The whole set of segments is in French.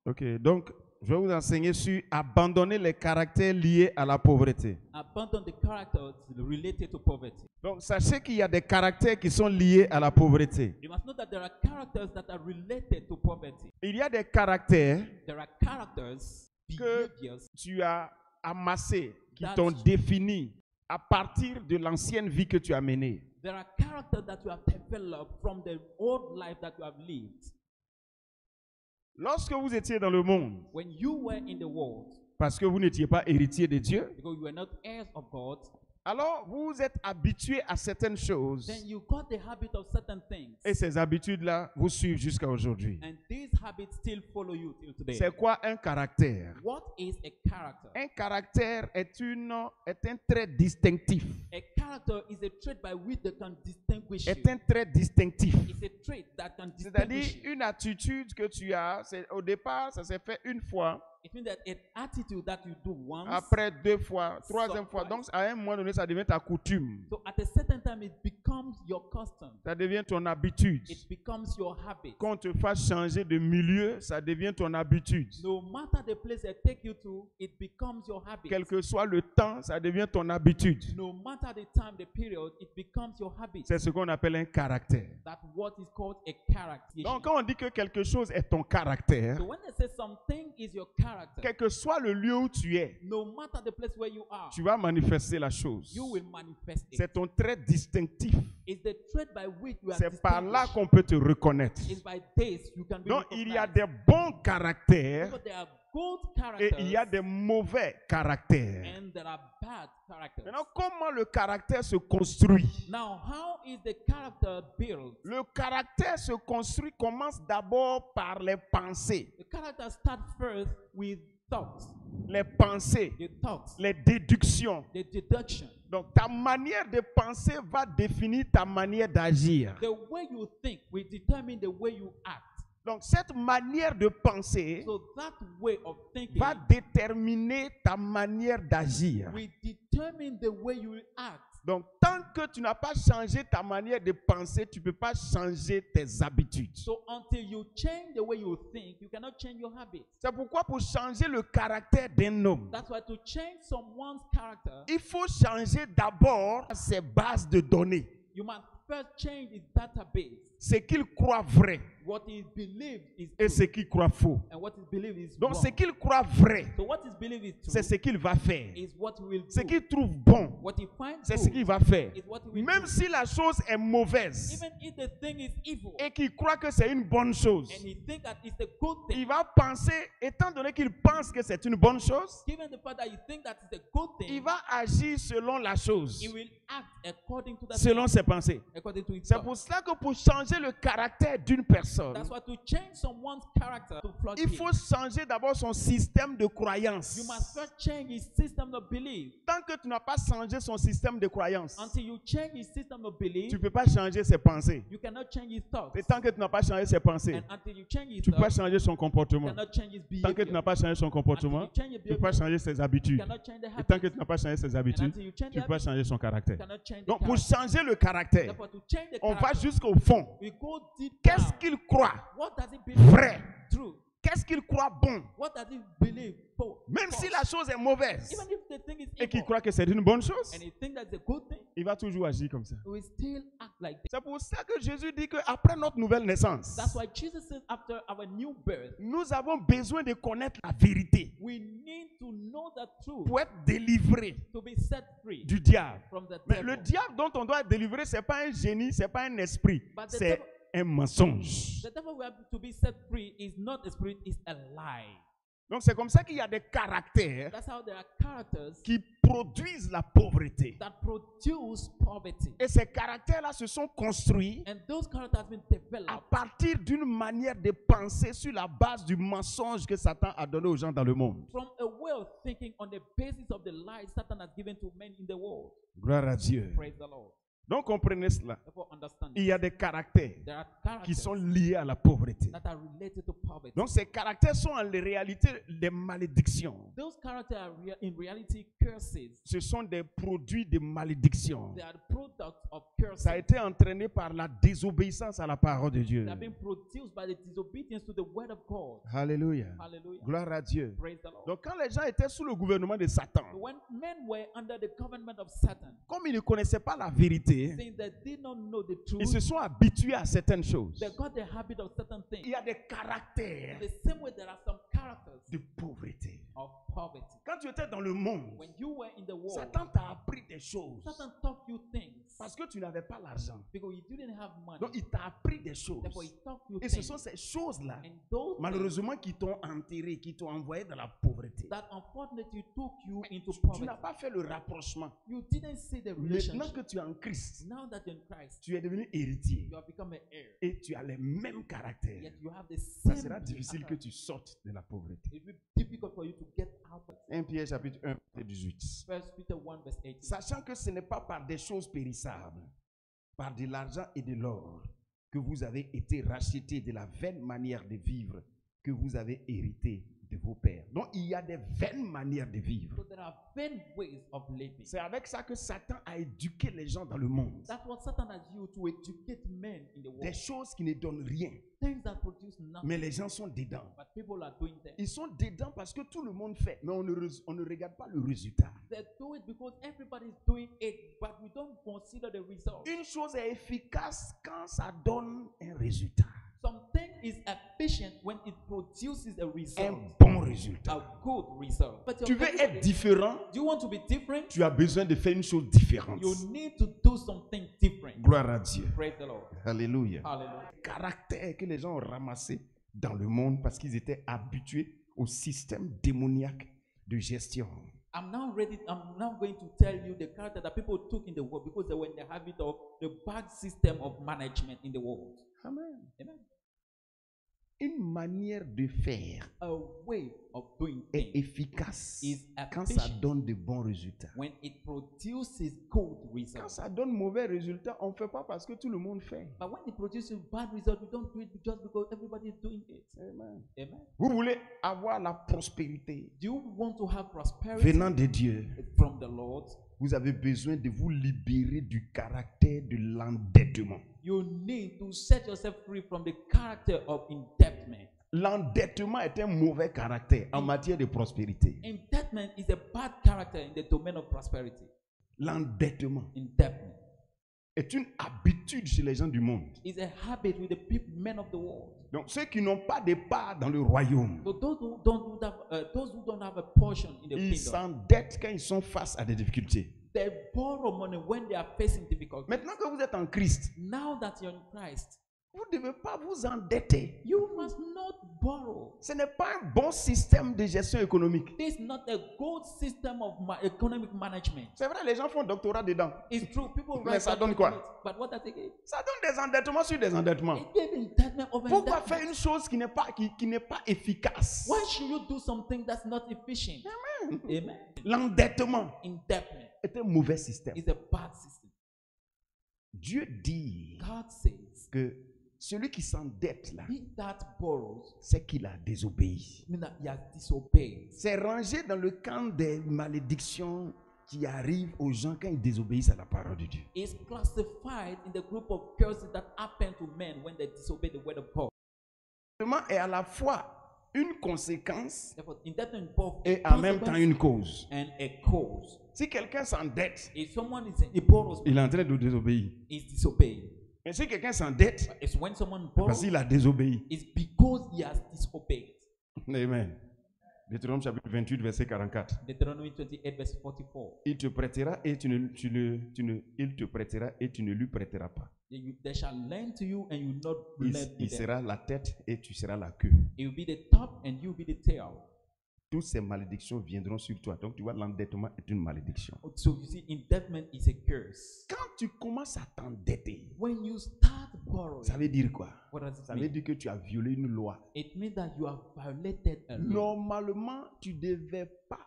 Ok, donc je vais vous enseigner sur abandonner les caractères liés à la pauvreté. Abandon the characters related to poverty. Donc sachez qu'il y a des caractères qui sont liés à la pauvreté. You must know that there are characters that are related to poverty. Il y a des caractères There are characters, que behaviors tu as amassés, qui That's t'ont true. défini à partir de l'ancienne vie que tu as menée. There are characters that you have developed from the old life that you have lived. Lorsque vous étiez dans le monde, When you were in the world, parce que vous n'étiez pas héritier de Dieu, because you were not heirs of God, alors vous vous êtes habitué à certaines choses then you got the habit of certain things. et ces habitudes-là vous suivent jusqu'à aujourd'hui. And these habits still follow you till today. C'est quoi un caractère? What is a character? Un caractère est un trait distinctif. A character is a trait by which they can distinguish you. Est un trait distinctif. It's a trait that can C'est-à-dire distinguish you. une attitude que tu as, au départ, ça s'est fait une fois, It means that an attitude that you do once, après deux fois, troisième fois. Donc à un moment donné, ça devient ta coutume. so at a certain time it becomes your custom. Ça devient ton habitude. It becomes your habit. Qu'on te fasse changer de milieu, ça devient ton habitude. No matter the place they take you to, it becomes your habit. Quel que soit le temps, ça devient ton habitude. No matter the time, the period, it becomes your habit. C'est ce qu'on appelle un caractère. That's what is called a character. Donc quand on dit que quelque chose est ton caractère, So when they say something is your character, quel que soit le lieu où tu es, no matter the place where you are, tu vas manifester la chose. you will manifest it. C'est ton trait distinctif. It's the trait by which you are C'est par là distinguished. qu'on peut te reconnaître. It's by this you can be Donc il y a recognized. des bons caractères Because there are good et characters il y a des mauvais caractères. and there are bad characters. Maintenant, comment le caractère se construit? Now, how is the character built? Le caractère se construit, commence d'abord par les pensées. The character starts first with thoughts, Les pensées, les déductions. the deduction. Donc ta manière de penser va définir ta manière d'agir. The way you think will determine the way you act. Donc cette manière de penser So that way of thinking va déterminer ta manière d'agir. will determine the way you will act. Donc tant que tu n'as pas changé ta manière de penser, tu ne peux pas changer tes habitudes. So until you change the way you think, you cannot change your habits. C'est pourquoi pour changer le caractère d'un homme, That's why to change someone's character, il faut changer d'abord ses bases de données. you must first change his database. Ce qu'il croit vrai What he believes is et true, ce qu'il croit faux. and what he believes is Donc wrong. ce qu'il croit vrai, So what he believes is true c'est ce qu'il va faire. is what he will Ce do. qu'il trouve bon, What he finds c'est ce good qu'il va faire. is what he will Même do. si la chose est mauvaise Even if the thing is evil et qu'il croit que c'est une bonne chose, and he thinks that it's a good thing, il va penser, étant donné qu'il pense que c'est une bonne chose, given the fact that you think that it's a good il thing, va agir selon la chose, he will act according to that selon thing, ses pensées. according to his C'est thought. pour cela que pour changer le caractère d'une personne, That's why to change someone's character, to flood il him, faut changer d'abord son système de croyance. you must first change his system of belief. Tant que tu n'as pas changé son système de croyance, Until you change his system of belief, tu ne peux pas changer ses pensées. you cannot change his thoughts. Et tant que tu n'as pas changé ses pensées, And until you change his tu ne peux pas thoughts, changer son you comportement. cannot change his Tant que tu behavior. n'as pas changé son Until comportement, you change your tu ne peux pas behavior, changer ses you habitudes. cannot change the Et tant que habits. tu n'as pas changé ses And habitudes, until you change tu ne the peux pas habits, changer son you caractère. cannot change the Donc pour character. changer le caractère, Therefore, to change the on va character, jusqu'au fond. we go deep Qu'est-ce down. qu'il croit What does he believe? vrai? True. Qu'est-ce qu'il croit bon? What does he believe? Même si False. la chose est mauvaise Even if the thing is et qu'il evil, croit que c'est une bonne chose, and he thinks that's a good thing, il va toujours agir comme ça. he will still act like that. C'est pour ça que Jésus dit qu'après notre nouvelle naissance, That's why Jesus says after our new birth, nous avons besoin de connaître la vérité we need to know the truth pour être délivrés to be set free du diable. from the Mais devil. le diable dont on doit être délivré, ce n'est pas un génie, ce n'est pas un esprit, But the c'est devil- un mensonge. The devil we have to be set free is not a spirit, it's a lie. Donc c'est comme ça qu'il y a des caractères That's how there are characters qui produisent la pauvreté. that produce poverty. Et ces caractères-là se sont construits And those characters have been à developed partir d'une manière de penser sur la base du mensonge que Satan a donné aux gens dans le monde. from a way of thinking on the basis of the lies Satan has given to men in the world. Gloire à Dieu. Praise the Lord. Donc comprenez cela. Therefore, understand Il it. y a des caractères There are qui characters sont liés à la pauvreté. that are related to poverty. Donc ces caractères sont en réalité des malédictions. Those characters are in reality curses. Ce sont des produits de malédiction. They are products of curses. Ça a été entraîné par la désobéissance à la parole de Dieu. They have been produced by the disobedience to the word of God. Alléluia. Hallelujah. Gloire à Dieu. Praise the Lord. Donc quand les gens étaient sous le gouvernement de Satan, When men were under the government of Satan, comme ils ne connaissaient pas la vérité, since they did not know the ils se truth, sont habitués à certaines choses. they got the habit of certain Il things. y a des caractères The same way there are some characters de pauvreté. of poverty. Quand tu étais dans le monde, When you were in the world, Satan t'a appris des choses Satan taught you things parce que tu n'avais pas l'argent. because you didn't have money. Donc il t'a appris des choses. Therefore, he taught you Et ce things. sont ces choses-là, And those things malheureusement, qui t'ont enterré, qui t'ont envoyé dans la pauvreté. that unfortunately took you into Tu poverty. n'as pas fait le rapprochement. You didn't see the Maintenant relationship. que tu es en Christ, Now that you're in Christ, tu es devenu héritier you have become an heir. et tu as les mêmes caractères. Yet you have the Ça same. sera difficile que tu sortes de la pauvreté. It will be difficult for you to get out of it. 1 Pierre chapitre 1, verset 18. 1 Peter 1 verse 18. Sachant que ce n'est pas par des choses périssables, par de l'argent et de l'or, que vous avez été rachetés de la vaine manière de vivre que vous avez hérité de vos pères. Donc il y a des vaines manières de vivre. So there are vain ways of living. C'est avec ça que Satan a éduqué les gens dans le monde. That's what Satan has used to educate men in the Des world. choses qui ne donnent rien, Things that produce nothing. mais les gens sont dedans. But people are doing them. Ils sont dedans parce que tout le monde fait, mais on ne regarde pas le résultat. They do it because everybody's doing it, but we don't consider the result. Une chose est efficace quand ça donne un résultat, Something is efficient when it produces a result, un bon résultat. a good result. But Tu veux être différent, do you want to be different? tu as besoin de faire une chose différente. You need to do something different. Gloire à Dieu. Praise the Lord. Alléluia. Hallelujah. Caractère que les gens ont ramassé dans le monde parce qu'ils étaient habitués au système démoniaque de gestion. I'm now going to tell you the character that people took in the world because they were in the habit of the bad system of management in the world. Amen. Amen. Une manière de faire A way of doing est things efficace is quand ça efficient donne de bons résultats. when it produces good Quand results. ça donne mauvais résultats, on ne fait pas parce que tout le monde fait. But when it produces bad results, we don't do it just because everybody is doing it. Amen. Amen. Vous voulez avoir la prospérité Do you want to have prosperity venant de Dieu? from the Lord? Vous avez besoin de vous libérer du caractère de l'endettement. You need to set yourself free from the character of indebtedness. L'endettement est un mauvais caractère en matière de prospérité. Indebtedness is a bad character in the domain of prosperity. L'endettement Indebtedness est une habitude chez les gens du monde. is a habit with the people, men of the world. Donc ceux qui n'ont pas de part dans le royaume, So those who don't have a portion in the ils kingdom, s'endettent quand ils sont face à des difficultés. they borrow money when they are facing difficulties. Maintenant que vous êtes en Christ, Now that you're in Christ, vous ne devez pas vous endetter. you must not borrow. Ce n'est pas un bon système de gestion économique. This is not a good system of economic management. C'est vrai, les gens font doctorat dedans. It's true, people Mais write ça that donne in quoi? it, but what does it give? Ça donne des endettements sur des endettements. It gives indebtedness over Pourquoi indebtedness. faire une chose qui n'est pas efficace? Why should you do something that's not efficient? Amen. L'endettement Indebtedness est un mauvais système. is a bad system. Dieu dit God says, que celui qui s'endette là, he that borrows, c'est qu'il a désobéi. means that he has disobeyed. C'est rangé dans le camp des malédictions qui arrivent aux gens quand ils désobéissent à la parole de Dieu. Is classified in the group of curses that happen to men when they disobey the word of God. L'endettement est à la fois une conséquence Therefore, indebtedness involves et a en même temps consequence une cause. and a cause. Si quelqu'un s'endette, If someone he borrows, il est en train de désobéir. is disobeying. Mais si quelqu'un s'endette, It's when someone parce borrows, qu'il a désobéi. it's because he has disobeyed. Amen. Deutéronome chapitre 28, verset 44. Deuteronomy 28, verse 44. Il te prêtera et il te prêtera et tu ne lui prêteras pas. They shall lend to you and you will not lend to Il them. sera la tête et tu seras la queue. It will be the top and you will be the tail. Toutes ces malédictions viendront sur toi. Donc tu vois, l'endettement est une malédiction. So you see, indebtedness is a curse. Quand tu commences à t'endetter, When you start borrowing, ça veut dire quoi? what does it Ça veut mean? dire que tu as violé une loi. It means that you have violated a law. Normalement, tu ne devais pas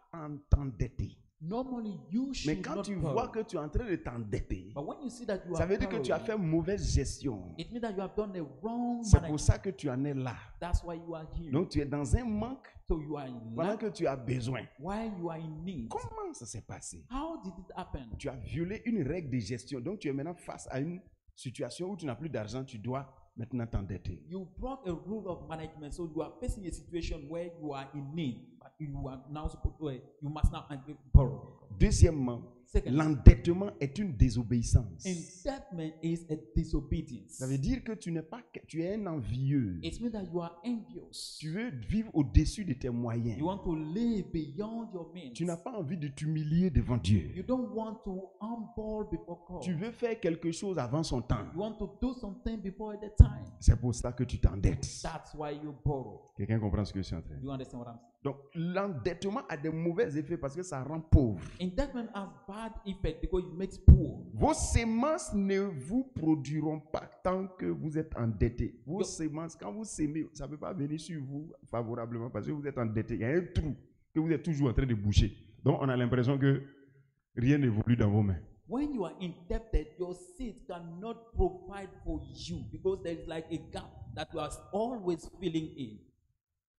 t'endetter. Normally, you should Mais quand not tu borrow. vois que tu es en train de t'endetter, But when you see that you ça are veut dire que tu as borrowing, fait mauvaise gestion. it means that you have done the wrong C'est pour management. ça que tu en es là. That's why you are here. Donc tu es dans un manque So you are in pendant lack que tu as besoin. while you are in need. Comment ça s'est passé? How did it happen? Tu as violé une règle de gestion. Donc tu es maintenant face à une situation où tu n'as plus d'argent, tu dois maintenant t'endetter. You broke a rule of management, so you are facing a situation where you are in need, but you are now supposed to, you must now borrow. Deuxièmement, Second, l'endettement est une désobéissance. indebtedness is a disobedience. Ça veut dire que tu n'es pas, tu es un envieux. It means that you are envious. Tu veux vivre au-dessus de tes moyens. You want to live beyond your means. Tu n'as pas envie de t'humilier devant Dieu. You don't want to humble before God. Tu veux faire quelque chose avant son temps. You want to do something before the time. C'est pour ça que tu t'endettes. That's why you borrow. Quelqu'un comprend ce que je suis en train de dire? You understand what I'm saying? Donc, l'endettement a de mauvais effets parce que ça rend pauvre. Indebtedness has bad effect because it makes poor. Vos semences ne vous produiront pas tant que vous êtes endetté. Vos semences, quand vous semez, ça ne peut pas venir sur vous favorablement parce que vous êtes endetté. Il y a un trou que vous êtes toujours en train de boucher. Donc, on a l'impression que rien n'évolue dans vos mains. When you are indebted, your seed cannot provide for you because there is like a gap that you are always filling in.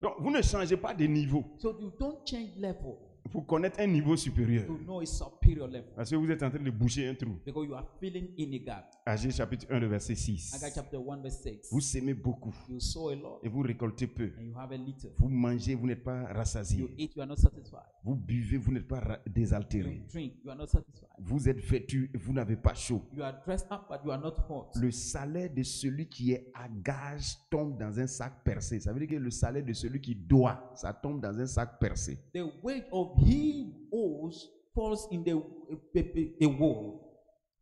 Donc, vous ne changez pas de niveau So you don't change level pour connaître un niveau supérieur. to know a superior level Parce que vous êtes en train de boucher un trou. because you are filling in a gap. Agé chapitre 1, le verset 6. Haggai chapter 1 verse 6. Vous semez beaucoup You sow a lot et vous récoltez peu. and you have a little. Vous mangez, vous n'êtes pas You rassasié. eat, you are not satisfied. Vous buvez, vous n'êtes pas You désaltéré. drink, you are not satisfied. Vous êtes vêtu, vous n'avez pas chaud. You are dressed up but you are not hot. Le salaire de celui qui est à gage tombe dans un sac percé. Ça veut dire que le salaire de celui qui doit, ça tombe dans un sac percé. The wage of he owes falls in the wall.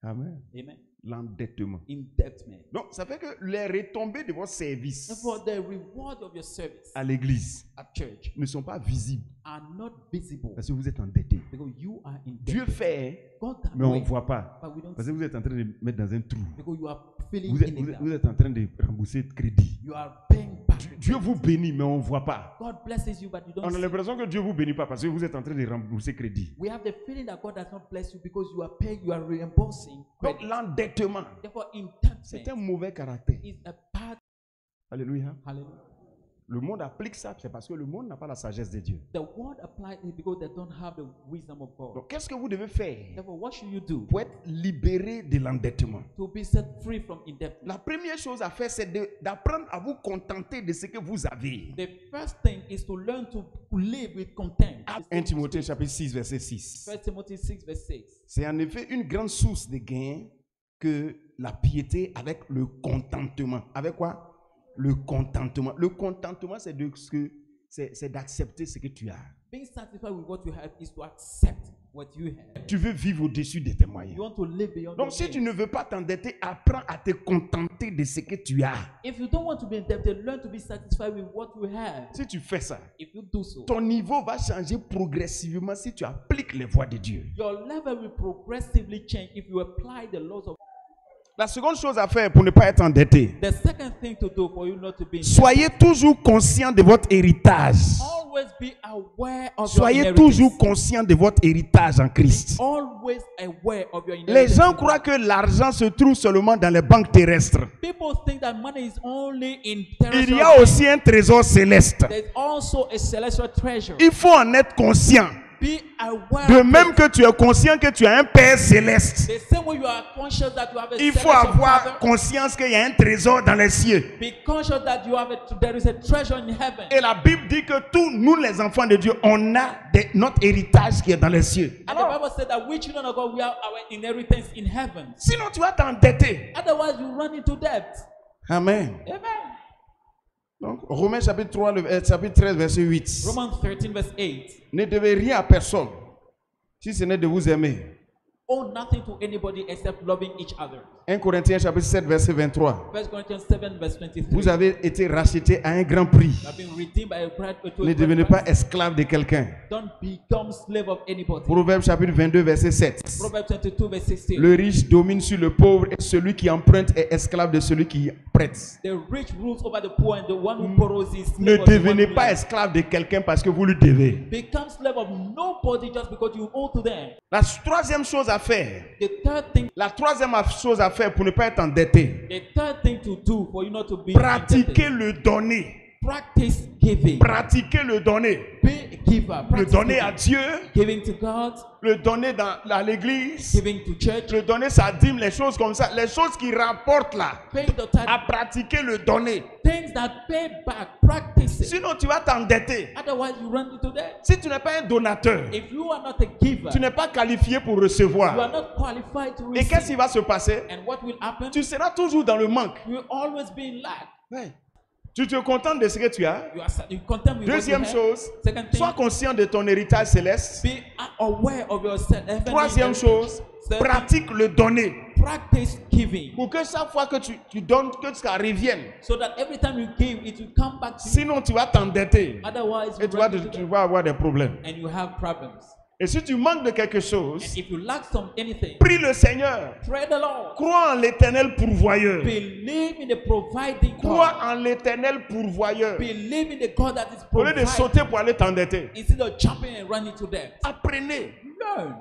Amen. Amen. L'endettement. Indebtedness. Donc, ça fait que les retombées de votre service Therefore, the reward of your service à l'église at church ne sont pas visibles are not visible parce que vous êtes endetté. because you are Dieu indebted. fait, God that mais on ne way, voit pas. but we don't Parce que see vous êtes en train de mettre dans un trou. because you are filling Vous êtes, in vous a êtes- gap. vous êtes en train de rembourser de crédit. You are paying back. Dieu vous bénit, mais on ne voit pas. God blesses you, but you don't On a see. l'impression que Dieu vous bénit pas parce que vous êtes en train de rembourser crédit. We have the feeling that God does not bless you because you are paying, you are reimbursing Donc credit. l'endettement, Therefore, c'est un indebtedness mauvais caractère. is a bad. Alléluia. Hallelujah. Le monde applique ça, c'est parce que le monde n'a pas la sagesse de Dieu. The word applied is because they don't have the wisdom of God. Donc qu'est-ce que vous devez faire Therefore, what should you do pour être libéré de l'endettement? to be set free from indebtedness? La première chose à faire, c'est d'apprendre à vous contenter de ce que vous avez. The first thing is to learn to live with contempt. 1 Timothée chapitre 6, verset 6. 1 Timothy 6 verse 6. C'est en effet une grande source de gain que la piété avec le contentement. Avec quoi? Le contentement. Le contentement, c'est d'accepter ce que tu as. Being satisfied with what you have is to accept what you have. Tu veux vivre au-dessus de tes moyens. You want to live beyond Donc your si tu means. ne veux pas t'endetter, apprends à te contenter de ce que tu as. If you don't want to be indebted, learn to be satisfied with what you have. Si tu fais ça, If you do so, ton niveau va changer progressivement si tu appliques les voies de Dieu. your level will progressively change if you apply the laws of. La seconde chose à faire pour ne pas être endetté, The second thing to do for you not to be indebted, soyez toujours conscient de votre héritage. always be aware of your Soyez inheritance. toujours conscient de votre héritage en Christ. Always aware of your Les inheritance. gens croient que l'argent se trouve seulement dans les banques terrestres. People think that money is only in Il terrestrial y a aussi un trésor céleste. There's also a celestial treasure. Il faut en être conscient. Be aware De of même it. que tu es conscient que tu as un Père céleste, The same way you are conscious that you have a il faut celestial avoir father, conscience qu'il y a un trésor dans les cieux. be conscious that you have there is a treasure in heaven. Et la Bible dit que tous nous les enfants de Dieu, on a notre héritage qui est dans les cieux. And the Bible said that we children of God, we have our inheritance in heaven. Sinon tu vas t'endetter. Otherwise, you run into debt. Amen. Amen. Donc, Romains chapitre 3, chapitre 13, verset 8. Romans 13 verse 8. Ne devez rien à personne, si ce n'est de vous aimer. Owe nothing to anybody except loving each other. 1 Corinthiens chapitre 7 verset 23. 1 Corinthians 7 verse 23. Vous avez été racheté à un grand prix. You have been redeemed by a great Ne devenez pas esclave de quelqu'un. Don't become slave of anybody. Proverbe chapitre 22 verset 7. Proverbs 22 verse 16. Le riche domine sur le pauvre et celui qui emprunte est esclave de celui qui prête. The rich rules over the poor and the one who borrows is slave Ne of the one devenez who pas lends. esclave de quelqu'un parce que vous lui devez. Become slave of nobody just because you owe to them. La troisième chose à faire, The third thing pour ne pas être endetté, to do for you not to be pratiquer indebted. le donner. Practice giving. Pratiquer le donner. Be a giver. Le Practice donner à giving. Dieu, Giving to God, le donner dans l'église, giving to church, le donner sa dîme, les choses comme ça, les choses qui rapportent là, paying the tithe. à pratiquer le donner. Things that pay back. Practice it. Sinon, tu vas t'endetter. Otherwise, you run into debt. Si tu n'es pas un donateur, If you are not a giver, tu n'es pas qualifié pour you are recevoir. not qualified to Et qu'est-ce qui receive. va se passer? And what will happen? Tu seras toujours dans le manque. You will always be in lack. Ouais. Tu te contentes de ce que tu as. You content with Deuxième what you have. chose, Second thing, sois conscient de ton héritage céleste. be aware of yourself. Troisième chose, pratique le donner. Practice giving. Pour que chaque fois que tu donnes, que ça revienne. So that every time you give, it will come back to you. Sinon, tu vas t'endetter. Otherwise, Et you tu run into tu debt vas avoir des problèmes. and you have problems. Et si tu manques de quelque And chose, if you lack anything, prie le Seigneur. pray the Lord. Crois en l'éternel pourvoyeur. Believe in the providing Crois God. en l'éternel pourvoyeur. Believe in the God that is Au lieu de providing. sauter pour aller t'endetter. Instead of jumping and running to debt. Apprenez. Learn.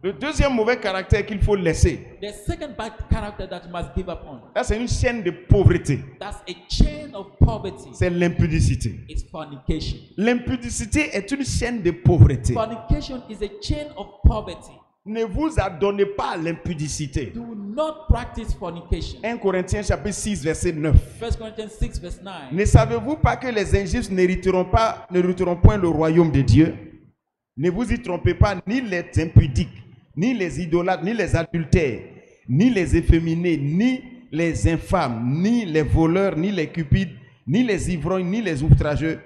Le deuxième mauvais caractère qu'il faut laisser, The second bad character that you must give up on. là c'est une chaîne de pauvreté. That's a chain of poverty. C'est l'impudicité. It's fornication. L'impudicité est une chaîne de pauvreté. Fornication is a chain of poverty. Ne vous adonnez pas à l'impudicité. Do not practice fornication. 1 Corinthiens chapitre 6 verset 9. 1 Corinthians 6 verse 9. Ne savez-vous pas que les injustes n'hériteront point le royaume de Dieu? Ne vous y trompez pas, ni les impudiques, ni les idolâtres, ni les adultères, ni les efféminés, ni les infâmes, ni les voleurs, ni les cupides, ni les ivrognes, ni les outrageux,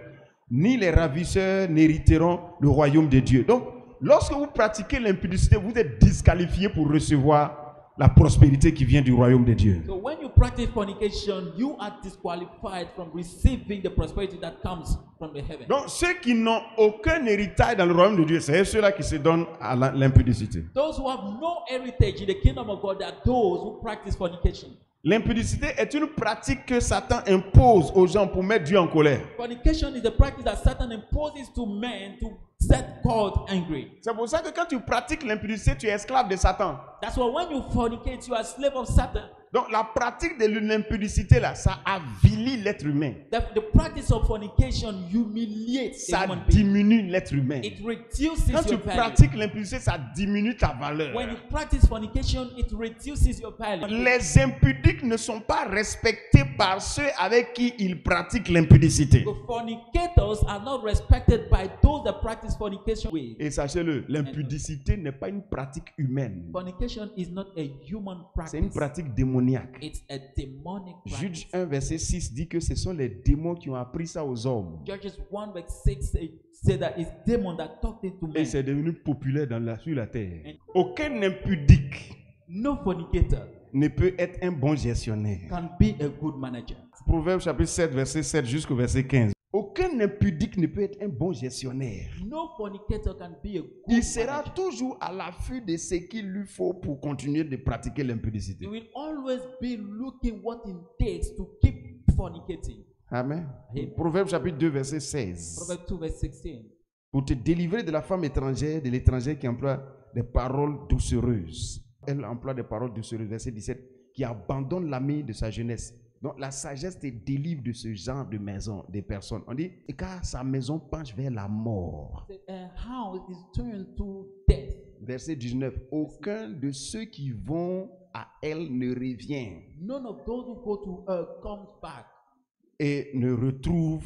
ni les ravisseurs n'hériteront le royaume de Dieu. Donc, lorsque vous pratiquez l'impudicité, vous êtes disqualifié pour recevoir la prospérité qui vient du royaume de Dieu. So when you practice fornication, you are disqualified from receiving the prosperity that comes from the heaven. Donc, ceux qui n'ont aucun héritage dans le royaume de Dieu, c'est ceux-là qui se donnent à l'impudicité. Those who have no heritage in the kingdom of God are those who practice fornication. L'impudicité est une pratique que Satan impose aux gens pour mettre Dieu en colère. Fornication is the practice that Satan imposes to men to set God angry. C'est pour ça que quand tu pratiques l'impudicité, tu es esclave de Satan. That's why when you fornicate, you are a slave of Satan. Donc la pratique de l'impudicité, là, ça avilit l'être humain. The practice of fornication humiliates a Ça human being. diminue l'être humain. It reduces Quand tu your value. pratiques l'impudicité, ça diminue ta valeur. When you practice fornication, it reduces your value. Les impudiques ne sont pas respectés par ceux avec qui ils pratiquent l'impudicité. The fornicators are not respected by those that practice fornication with. Et sachez-le, l'impudicité n'est pas une pratique humaine. Fornication is not a human C'est une practice. pratique démoniaque. It's a demonic Jude practice. 1 verset 6 dit que ce sont les démons qui ont appris ça aux hommes. Judges 1 verse 6 say that it's demon that talked it to Et men. c'est devenu populaire sur la terre. And Aucun impudique no fornicator ne peut être un bon gestionnaire. can be a good manager. Proverbe chapitre 7 verset 7 jusqu'au verset 15. Aucun impudique ne peut être un bon gestionnaire. No fornicator can be a good Il sera manager. toujours à l'affût de ce qu'il lui faut pour continuer de pratiquer l'impudicité. You will always be looking what it takes to keep fornicating. Amen. Amen. Proverbe chapitre 2 verset 16. Proverbs 2 verse 16. Pour te délivrer de la femme étrangère, de l'étranger qui emploie des paroles doucereuses. Elle emploie des paroles doucereuses, verset 17, qui abandonne l'ami de sa jeunesse. Donc la sagesse te délivre de ce genre de maison, des personnes. On dit, et car sa maison penche vers la mort. A house is turned to death. Verset 19, aucun de ceux qui vont à elle ne revient None of those who go to her comes back. et ne retrouve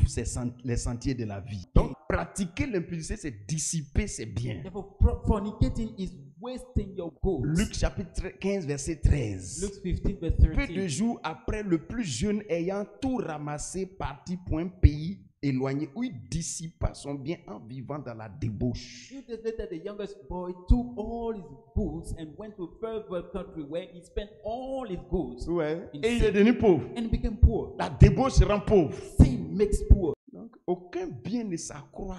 les sentiers de la vie. Donc pratiquer l'impudicité, c'est dissiper ses biens. Therefore, fornicating is wasting your goods. Luc chapitre 15 verset 13. Luke 15 verse Peu de 13. jours après, le plus jeune ayant tout ramassé partit pour un pays éloigné, où il dissipa son bien en vivant dans la débauche. Few days later, the youngest boy took all his goods and went to a third country where he spent all his goods Ouais. in Et il sin est devenu pauvre. and became poor. La débauche rend pauvre. Sin makes poor. Donc, aucun bien ne s'accroît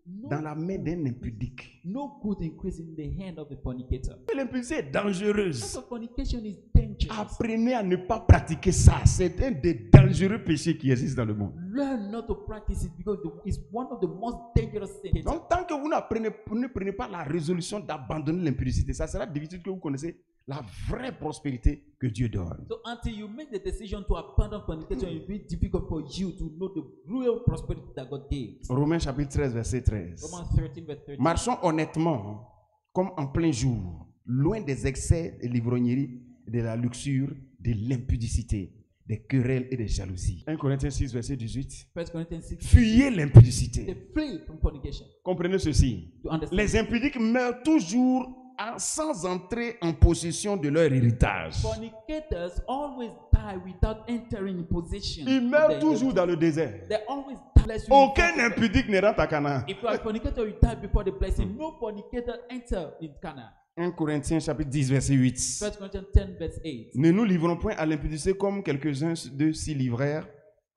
dans la main d'un impudique. No good increase in the hand of the fornicator. L'impudicité est Because dangereuse. of fornication is dangerous. Apprenez à ne pas pratiquer ça. C'est un des dangereux péchés qui existent dans le monde. Learn not to practice it because it's one of the most dangerous things. Donc, tant que vous ne prenez pas la résolution d'abandonner l'impudicité, ça sera difficile que vous connaissez la vraie prospérité que Dieu donne. So until you make the decision to abandon fornication, it will be difficult for you to know the real prosperity that God gives. Romains chapitre 13, verset 13. Romans 13, verse 13. Marchons honnêtement, comme en plein jour, loin des excès de l'ivrognerie, de la luxure, de l'impudicité, des querelles et des jalousies. 1 Corinthiens 6, verset 18. 1 Corinthians 6. Fuyez l'impudicité. They flee from fornication. Comprenez ceci. To understand. Les impudiques meurent toujours sans entrer en possession de leur héritage. Fornicators always die without entering in possession. Ils of meurent their toujours inheritance. dans le désert. They always die. unless you Aucun repent of them. impudique ne rentre à Canaan. If you are a fornicator, you die before the blessing. No fornicator enter in Canaan. 1 Corinthiens chapitre 10, verset 8. 1 Corinthians 10, verse 8. Ne nous livrons point à l'impudicité comme quelques-uns d'eux s'y livrèrent,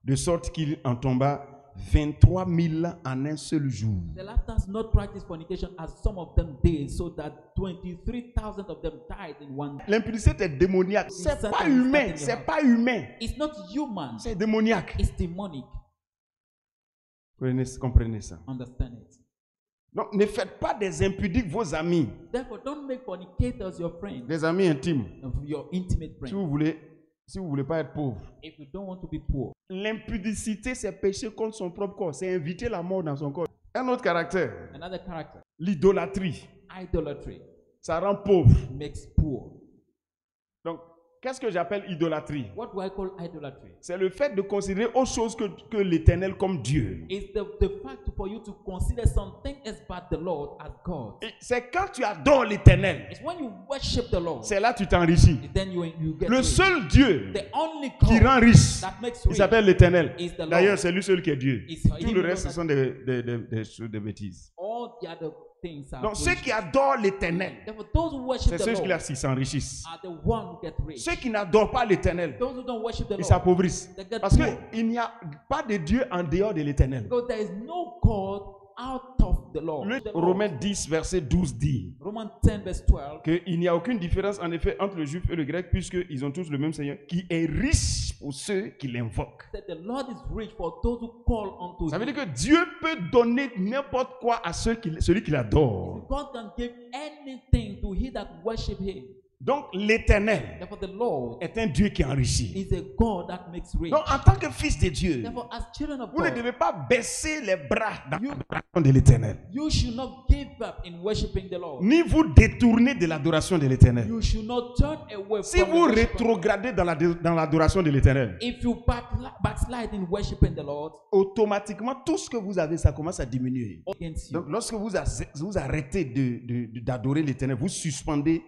de sorte qu'il en tomba 23 000 en un seul jour. The latter not practice fornication as some of them did, so that 23,000 of them died in one day. L'impudicité est démoniaque. C'est pas humain. C'est pas humain. It's not human, C'est démoniaque. it's demonic. Comprenez ça. Understand it. Donc, ne faites pas des impudiques vos amis, Therefore, don't make fornicators your friends, des amis intimes. your intimate Si friends. vous voulez pas être pauvre. If you don't want to be poor, L'impudicité, c'est pécher contre son propre corps. C'est inviter la mort dans son corps. Un autre caractère, another character, l'idolâtrie. idolatry Ça rend pauvre. makes poor. Donc, qu'est-ce que j'appelle idolâtrie? What do I call idolatry? C'est le fait de considérer autre chose que l'Éternel comme Dieu. It's the fact for you to consider something as but the Lord as God. Et c'est quand tu adores l'Éternel, It's when you worship the Lord, c'est là que tu t'enrichis. then you get Le rich. seul Dieu The only qui God rend riche, that makes il rich s'appelle l'Éternel. is the Lord. D'ailleurs, c'est lui seul qui est Dieu. Is Tout him le reste, ce alone sont des bêtises. all the other things are Donc, ceux rich. qui adorent l'Éternel, Therefore, those who worship c'est the ceux Lord qui s'enrichissent. are the one who get rich. Ceux qui n'adorent pas l'Éternel, Those who don't worship the ils Lord, s'appauvrissent. they get Parce poor. qu'il n'y a pas de Dieu en dehors de l'Éternel. Because there is no God out of the Lord. Le The Lord. Romains 10, verset 12 dit Romans 10, verse 12. qu'il n'y a aucune différence en effet entre le juif et le grec puisqu'ils ont tous le même Seigneur qui est riche pour ceux qui l'invoquent. That the Lord is rich for those who call unto Ça veut him. dire que Dieu peut donner n'importe quoi à celui qui l'adore. God can give anything to he that worship him. Donc l'éternel Therefore, the Lord est un Dieu qui enrichit. is a God that makes rich. Donc en tant que fils de Dieu, Therefore, as children of vous ne God, devez pas baisser les bras dans l'adoration de l'éternel. you should not give up in worshiping the Lord. Ni vous détourner de l'adoration de l'éternel. You should not turn away Si from vous the worship of God. rétrogradez dans l'adoration de l'éternel, If you backslide in worshiping the Lord automatiquement tout ce que vous avez, ça commence à diminuer. against you, Donc lorsque vous arrêtez d'adorer l'éternel, vous suspendez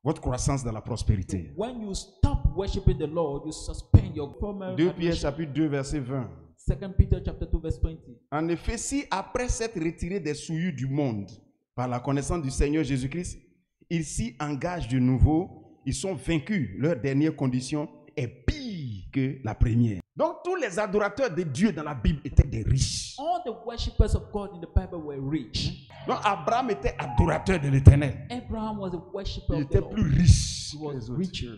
votre croissance dans la prospérité. when you stop worshiping the Lord, you suspend your former 2 Pierre admission. chapitre 2 verset 20. 2 Peter chapter 2 verse 20. En effet, si après s'être retirés des souillures du monde par la connaissance du Seigneur Jésus-Christ, ils s'y engagent de nouveau, ils sont vaincus. Leur dernière condition est pire que la première. Donc tous les adorateurs de Dieu dans la Bible étaient des riches. All the worshippers of God in the Bible were rich. Donc Abraham était adorateur de l'Éternel. Abraham was a worshipper Il of the était Lord. plus riche He que was les autres. richer.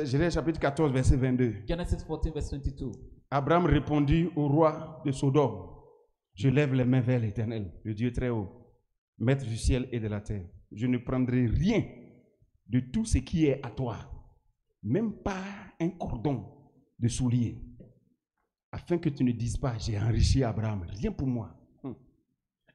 Genèse chapitre 14 verset 22. Genesis 14 verse 22. Abraham répondit au roi de Sodome, je lève les mains vers l'Éternel, le Dieu très haut, maître du ciel et de la terre. Je ne prendrai rien de tout ce qui est à toi, même pas un cordon de soulier, afin que tu ne dises pas, j'ai enrichi Abraham, rien pour moi.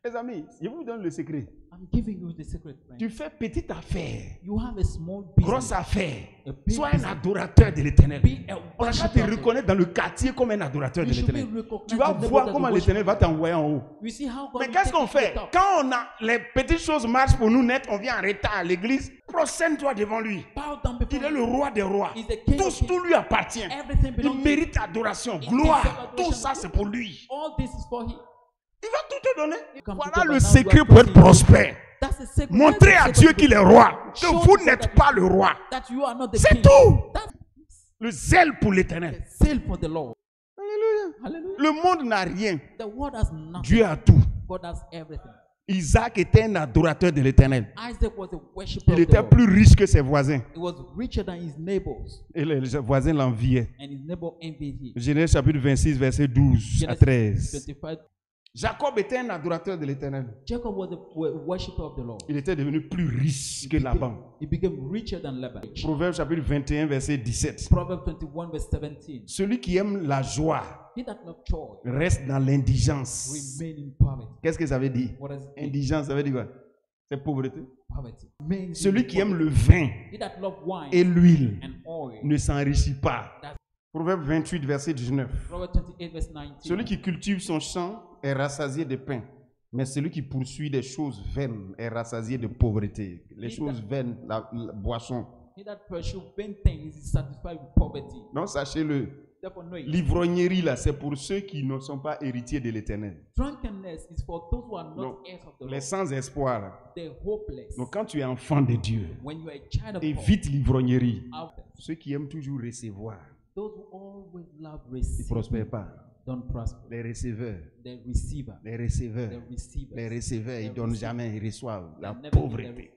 Les amis, je vous donne le secret. I'm giving you the secret, friend. Tu fais petite affaire, You have a small business. grosse affaire. A big Sois un business. adorateur de l'éternel. Be a On va te worshiper of the- reconnaître dans le quartier comme un adorateur de You should be l'éternel. recognized Tu vas in the voir world as a comment worshiper. l'éternel va t'envoyer en haut. You see how God Mais will qu'est-ce take qu'on you to the fait? top. Quand les petites choses marchent pour nous net, on vient en retard à l'église. Prosterne-toi devant lui. Bow down before Il est le him. roi des rois. He's the king of kings. Tout lui appartient. Everything Il belongs to him. mérite adoration, He gloire. deserves adoration. Tout ça, c'est pour lui. All this is for him. Il va tout te donner. Come Voilà to God, le but now secret you are pour être proceeding. prospère. That's the secret. Montrez That's à the Dieu secret. qu'il est roi, que Show vous God n'êtes that pas le roi. That you are not the C'est king. tout. That's Le zèle pour l'éternel. the zeal for the Lord. Alléluia. Hallelujah. Le monde n'a rien. The world has nothing. Dieu a tout. God has everything. Isaac était un adorateur de l'éternel. Isaac was a worshiper Il of the était Lord. plus riche que ses voisins. He was richer than his neighbors, Et les voisins l'enviaient. and his neighbor envied him. Genèse chapitre 26, verset 12 à Genesis 13. 25. Jacob était un adorateur de l'éternel. Jacob was a worshiper of the Lord. Il était devenu plus riche que Laban. He became richer than Laban. Proverbe chapitre 21, verset 17. Proverbs 21 verse 17. Celui qui aime la joie He that loves joy reste dans l'indigence. remain in poverty. Qu'est-ce que ça veut dire? What does it mean? Indigence, ça veut dire quoi? C'est pauvreté. Poverty. Remain in Celui qui aime poverty. le vin He that loves wine et l'huile and oil. ne s'enrichit pas. That's Proverbe 28, verset 19. Proverbs 28 verse 19. Celui qui cultive son champ est rassasié de pain, mais celui qui poursuit des choses vaines est rassasié de pauvreté. Les choses vaines, la boisson. He that pursues vain things is satisfied with poverty. Donc sachez-le, Therefore know it. l'ivrognerie là, c'est pour ceux qui ne sont pas héritiers de l'éternel. Drunkenness is for those who are not Donc, heirs of the les Lord. sans espoir là. They're hopeless. Donc quand tu es enfant de Dieu, When you are a child of God, évite l'ivrognerie. out- Ceux qui aiment toujours recevoir, those who always love ils ne receiving prospèrent pas. don't prosper. Les receveurs, The receiver, les receveurs, the receivers, les receveurs, ils ne donnent jamais, ils reçoivent la Never pauvreté. poverty.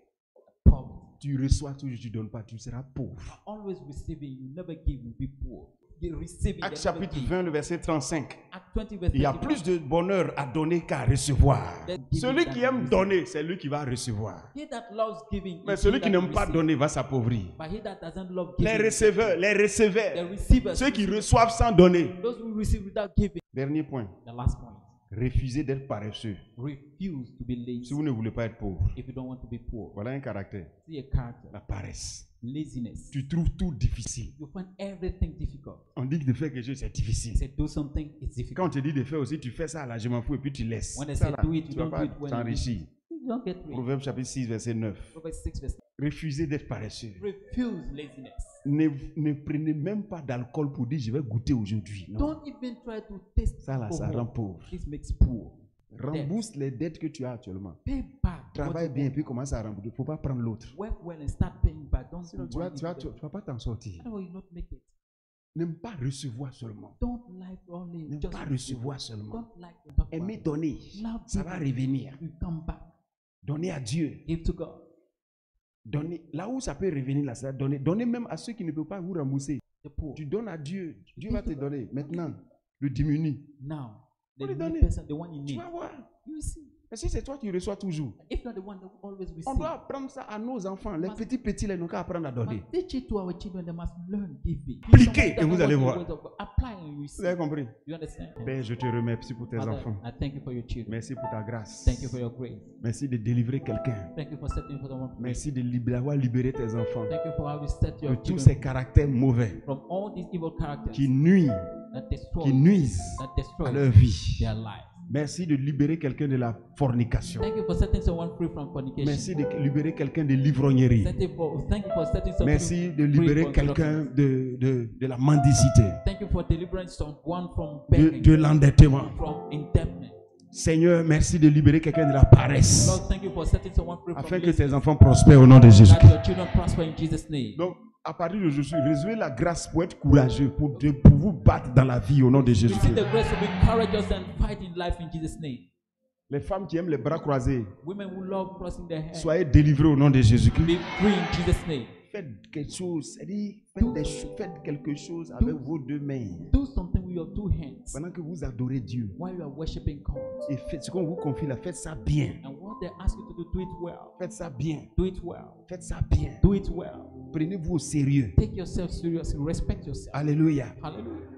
Tu reçois toujours, tu ne donnes pas, tu seras pauvre. Always receiving, you never give, you be poor. You receiving, Acte you never chapitre give. 20, le verset 35. Acts 20 verse Il y a 35. plus de bonheur à donner qu'à recevoir. That giving Celui than qui aime receiving. donner, c'est lui qui va recevoir. He that loves giving, Mais is celui he qui that n'aime pas receives. donner va s'appauvrir. But he that doesn't love Les giving, receveurs, les the receveurs, receivers, ceux qui reçoivent sans donner. those who receive without giving. Dernier point, The last point, refusez d'être paresseux refuse to be si lazy vous ne voulez pas être pauvre. if you don't want to be poor. Voilà un caractère, See a character, la paresse. laziness. Tu trouves tout difficile. You find everything difficult. On dit que de faire quelque chose, c'est difficile. Say do something, it's difficult. Quand on te dit de faire aussi, tu fais ça là, je m'en fous, et puis tu laisses. When they Ça, say là, do it, you tu ne don't vas do it. pas When t'enrichir. you don't get rich. Proverbe chapitre 6, verset 9. Proverbs 6 verse Refusez d'être paresseux. refuse laziness. Ne prenez même pas d'alcool pour dire je vais goûter aujourd'hui. Non. Don't even try to taste Ça là, ça alcohol. rend pauvre. This makes poor. Rembourse les dettes que tu as actuellement. Pay back. Travaille what bien et you puis commence à rembourser. Il ne faut pas prendre l'autre. work well and start paying back. Don't Sinon, do tu one ne into the- vas pas t'en sortir. Otherwise, you not make it. N'aime pas recevoir seulement. Don't like only N'aime just pas receive. recevoir seulement. Don't like to talk Aimer about it. donner. Love Ça va giving. revenir. You come back. Donner à Dieu. Give to God. Donner. Là où ça peut revenir, là, c'est donner. Donner même à ceux qui ne peuvent pas vous rembourser. The poor. Tu donnes à Dieu. Dieu va te donner. Maintenant, le diminue. Now, the Only needy donner. person, the one in Tu need, vas voir. you will see. Et si c'est toi qui reçois toujours, If not the one that will always on receive, doit apprendre ça à nos enfants. Les petits, là, ils n'ont qu'à apprendre à donner. must teach it to our children. They must learn giving. Appliquez, et Someone vous that allez knows voir. the ways of God. Apply and you Vous see. avez compris? You understand? Père, je te remercie pour tes Father, enfants. I thank you for your children. Merci pour ta grâce. Thank you for your grace. Merci de délivrer quelqu'un. Thank you for setting for someone free. Merci d'avoir libéré tes enfants Thank you for how you set de your tous children ces caractères mauvais from all these evil characters qui nuisent, that destroy, qui nuisent that à destroy leur vie. their life. Merci de libérer quelqu'un de la fornication. Thank you for setting someone free from fornication. Merci de libérer quelqu'un de l'ivrognerie. Thank you for setting someone Merci de free libérer from quelqu'un drunkenness. de la mendicité, Thank you for delivering someone from begging, de l'endettement. from indebtedness. Seigneur, merci de libérer quelqu'un de la paresse, Lord, thank you for setting someone free from afin que laziness, tes enfants prospèrent au nom de that Jésus-Christ. your children prosper in Jesus' name. Donc, à partir d'aujourd'hui, recevez la grâce pour être courageux, pour vous battre dans la vie au nom de Receive Jésus-Christ. the grace to be courageous and fight in life in Jesus' name. Les femmes qui aiment les bras croisés, Women who love crossing their hands, soyez délivrés au nom de Jésus-Christ. be free in Jesus' name. Faites quelque chose, c'est-à-dire faites quelque chose avec vos deux mains. Do something with your two hands Pendant que vous adorez Dieu, while you are worshiping God. et faites ce qu'on vous confie là, faites ça bien. And what they ask you to do, do it well. Faites ça bien. Do it well. Faites ça bien. Do it well. Prenez-vous au sérieux. Take yourself seriously. Respect yourself. Alléluia. Hallelujah.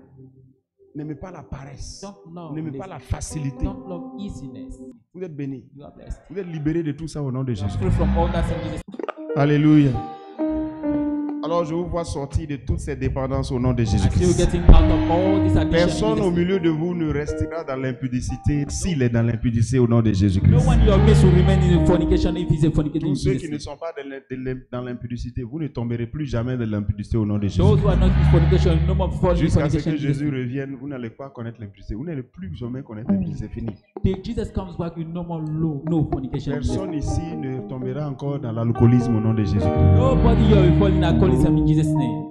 N'aimez pas la paresse. Don't love N'aimez pas laziness. la facilité. Don't love easiness. Vous êtes bénis. You are blessed. Vous êtes libérés de tout ça au nom de Jésus. Free from all that in Jesus. Alléluia. Alors je vous vois sortir de toutes ces dépendances au nom de I see you Jésus-Christ. getting out of all this addiction. Personne in au Jesus' milieu de vous ne restera dans l'impudicité s'il est dans l'impudicité au nom de name. No Jésus-Christ. one in your midst will remain in fornication if he's a fornicator. in Tous ceux Jesus' qui ne name. sont pas dans l'impudicité, vous ne tomberez plus jamais dans l'impudicité au nom de Jésus. Those who are not in fornication, no more falling in Jusqu'à ce fornication. que in Jesus' Jésus name. revienne, vous n'allez pas connaître l'impudicité. Vous n'allez plus jamais connaître l'impudicité. C'est fini. Till Jesus comes back, you no more no fornication. in Jesus' name. Personne ici ne tombera encore dans l'alcoolisme au nom de Jésus-Christ. Nobody here will fall in alcoholism in Jesus' name.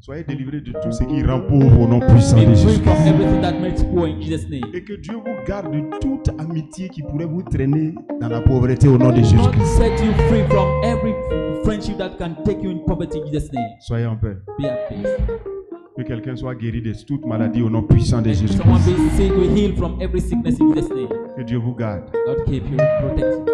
Soyez délivrés de tout ce qui rend pauvre au nom puissant Be de free Jésus. from everything that makes poor in Jesus' name. Et que Dieu vous garde de toute amitié qui pourrait vous traîner dans la pauvreté au nom de God Jésus-Christ. set you free from every friendship that can take you in poverty in Jesus' name. Soyez en paix. Be at peace. Que quelqu'un soit guéri de toute maladie au nom puissant de Someone Jésus-Christ. be sick, will heal from every sickness in Jesus' name. Que Dieu vous garde. God keep you, protect you.